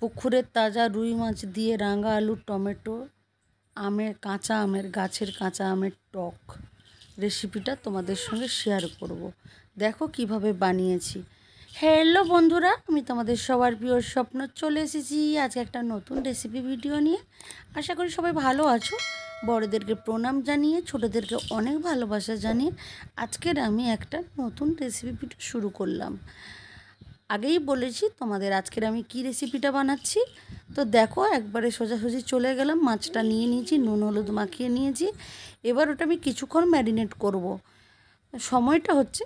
পুকুরের তাজা রুই মাছ দিয়ে রাঙা আলু টমেটো কাঁচা আমের গাছের কাঁচা আমের টক রেসিপিটা তোমাদের সঙ্গে শেয়ার করব। দেখো কিভাবে বানিয়েছি। হ্যালো বন্ধুরা, আমি তোমাদের সবার প্রিয় স্বপ্ন চলে এসেছি আজকে একটা নতুন রেসিপি ভিডিও নিয়ে। আশা করি সবাই ভালো আছো। বড়দেরকে প্রণাম জানিয়ে ছোটোদেরকে অনেক ভালোবাসা জানিয়ে আজকের আমি একটা নতুন রেসিপি ভিডিও শুরু করলাম। আগেই বলেছি তোমাদের আজকের আমি কি রেসিপিটা বানাচ্ছি। তো দেখো একবারে সোজাসুজি চলে গেলাম। মাছটা নিয়ে নিয়েছি, নুন হলুদ মাখিয়ে নিয়েছি। এবার ওটা আমি কিছুক্ষণ ম্যারিনেট করব। সময়টা হচ্ছে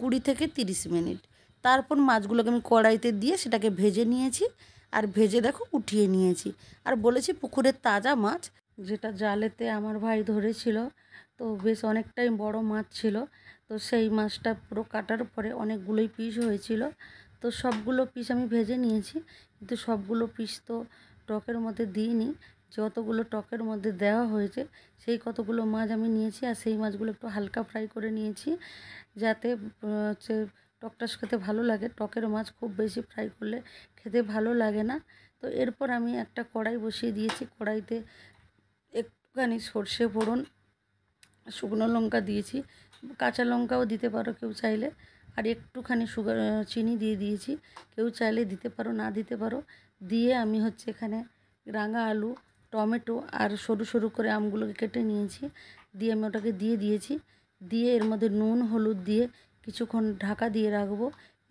20 থেকে 30 মিনিট। তারপর মাছগুলোকে আমি কড়াইতে দিয়ে সেটাকে ভেজে নিয়েছি। আর ভেজে দেখো উঠিয়ে নিয়েছি। আর বলেছি পুকুরের তাজা মাছ, যেটা জালেতে আমার ভাই ধরেছিল। তো বেশ অনেকটাই বড় মাছ ছিল। তো সেই মাছটা পুরো কাটার পরে অনেকগুলোই পিস হয়েছিল। তো সবগুলো পিস আমি ভেজে নিয়েছি, কিন্তু সবগুলো পিস তো টকের মধ্যে দিইনি। যতগুলো টকের মধ্যে দেওয়া হয়েছে সেই কতগুলো মাছ আমি নিয়েছি। আর সেই মাছগুলো একটু হালকা ফ্রাই করে নিয়েছি, যাতে হচ্ছে টকটা খেতে ভালো লাগে। টকের মাছ খুব বেশি ফ্রাই করলে খেতে ভালো লাগে না। তো এরপর আমি একটা কড়াই বসিয়ে দিয়েছি। কড়াইতে একটুখানি সর্ষে ফোড়ন, শুকনো লঙ্কা দিয়েছি, কাঁচা লঙ্কাও দিতে পারো কেউ চাইলে। আর একটুখানি চিনি দিয়ে দিয়েছি, কেউ চাইলে দিতে পারো না দিতে পারো। দিয়ে আমি হচ্ছে এখানে রাঙা আলু টমেটো আর সরু সরু করে আমগুলোকে কেটে নিয়েছি, দিয়ে আমি ওটাকে দিয়ে দিয়েছি। দিয়ে এর মধ্যে নুন হলুদ দিয়ে কিছুক্ষণ ঢাকা দিয়ে রাখবো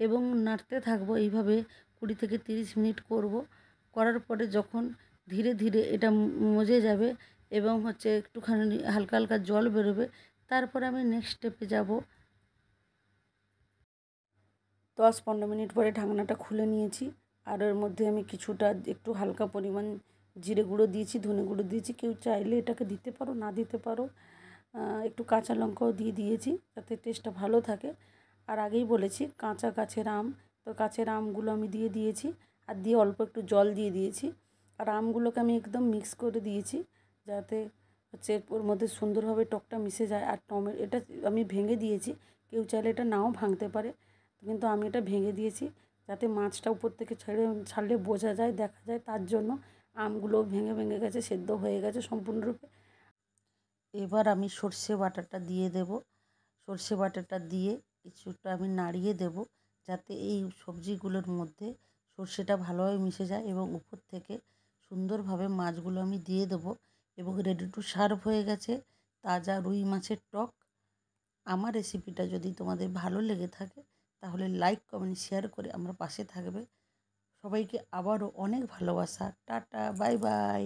এবং নাড়তে থাকবো। এইভাবে 20 থেকে 30 মিনিট করব। করার পরে যখন ধীরে ধীরে এটা মজে যাবে এবং হচ্ছে একটুখানি হালকা হালকা জল বেরোবে, তারপরে আমি নেক্সট স্টেপে যাব। 10-15 মিনিট পরে ঢাকনাটা খুলে নিয়েছি। আর এর মধ্যে আমি কিছুটা একটু হালকা পরিমাণ জিরে গুঁড়ো দিয়েছি, ধনে গুঁড়ো দিয়েছি। কেউ চাইলে এটাকে দিতে পারো না দিতে পারো। একটু কাঁচা লঙ্কাও দিয়ে দিয়েছি যাতে টেস্টটা ভালো থাকে। আর আগেই বলেছি কাঁচা গাছের আম, তো গাছের আমগুলো আমি দিয়ে দিয়েছি। আর দিয়ে অল্প একটু জল দিয়ে দিয়েছি। আর আমগুলোকে আমি একদম মিক্স করে দিয়েছি, যাতে হচ্ছে ওর মধ্যে সুন্দরভাবে টকটা মিশে যায়। আর এটা আমি ভেঙে দিয়েছি, কেউ চাইলে এটা নাও ভাঙতে পারে, কিন্তু আমি এটা ভেঙে দিয়েছি যাতে মাছটা উপর থেকে ছাড়লে বোঝা যায়, দেখা যায়। তার জন্য আমগুলো ভেঙে ভেঙে গেছে, সেদ্ধ হয়ে গেছে সম্পূর্ণরূপে। এবার আমি সর্ষে বাটাটা দিয়ে দেব। সর্ষে বাটাটা দিয়ে কিছুটা আমি নাড়িয়ে দেব, যাতে এই সবজিগুলোর মধ্যে সর্ষেটা ভালোভাবে মিশে যায়। এবং উপর থেকে সুন্দরভাবে মাছগুলো আমি দিয়ে দেবো। এবং রেডি টু সার্ভ হয়ে গেছে তাজা রুই মাছের টক। আমার রেসিপিটা যদি তোমাদের ভালো লেগে থাকে তাহলে লাইক কমেন্ট শেয়ার করে আমার পাশে থাকবে। সবাইকে আবারও অনেক ভালোবাসা। Tata, bye bye.